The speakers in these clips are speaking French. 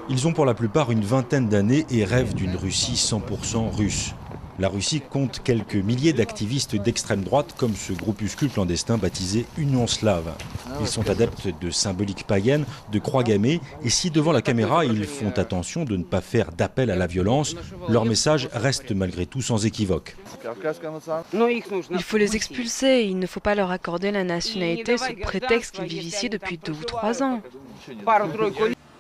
Ils ont pour la plupart une vingtaine d'années et rêvent d'une Russie 100% russe. La Russie compte quelques milliers d'activistes d'extrême droite comme ce groupuscule clandestin baptisé Union Slave. Ils sont adeptes de symboliques païennes, de croix gammées, et si devant la caméra ils font attention de ne pas faire d'appel à la violence, leur message reste malgré tout sans équivoque. Il faut les expulser, il ne faut pas leur accorder la nationalité sous prétexte qu'ils vivent ici depuis 2 ou 3 ans.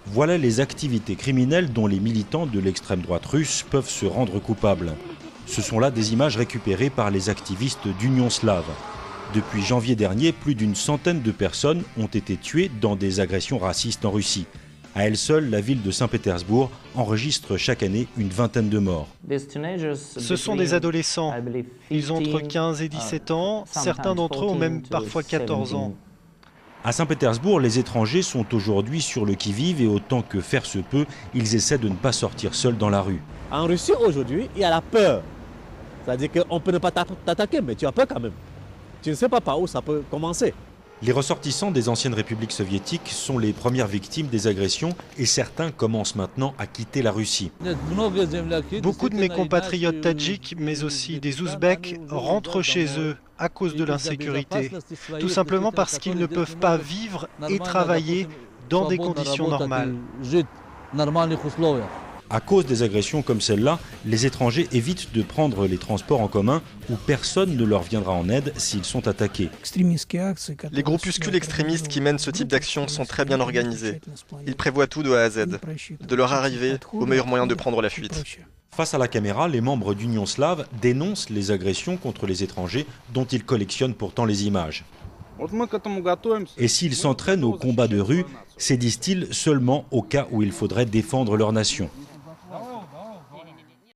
Voilà les activités criminelles dont les militants de l'extrême droite russe peuvent se rendre coupables. Ce sont là des images récupérées par les activistes d'Union Slave. Depuis janvier dernier, plus d'une centaine de personnes ont été tuées dans des agressions racistes en Russie. À elle seule, la ville de Saint-Pétersbourg enregistre chaque année une vingtaine de morts. Ce sont des adolescents. Ils ont entre 15 et 17 ans. Certains d'entre eux ont même parfois 14 ans. À Saint-Pétersbourg, les étrangers sont aujourd'hui sur le qui-vive et autant que faire se peut, ils essaient de ne pas sortir seuls dans la rue. En Russie, aujourd'hui, il y a la peur. C'est-à-dire qu'on peut ne pas t'attaquer, mais tu as peur quand même. Tu ne sais pas par où ça peut commencer. Les ressortissants des anciennes républiques soviétiques sont les premières victimes des agressions et certains commencent maintenant à quitter la Russie. Beaucoup de mes compatriotes tadjiks, mais aussi des Ouzbeks, rentrent chez eux à cause de l'insécurité. Tout simplement parce qu'ils ne peuvent pas vivre et travailler dans des conditions normales. À cause des agressions comme celle-là, les étrangers évitent de prendre les transports en commun où personne ne leur viendra en aide s'ils sont attaqués. Les groupuscules extrémistes qui mènent ce type d'action sont très bien organisés. Ils prévoient tout de A à Z, de leur arrivée au meilleur moyen de prendre la fuite. Face à la caméra, les membres d'Union Slave dénoncent les agressions contre les étrangers dont ils collectionnent pourtant les images. Et s'ils s'entraînent au combat de rue, c'est, disent-ils, seulement au cas où il faudrait défendre leur nation.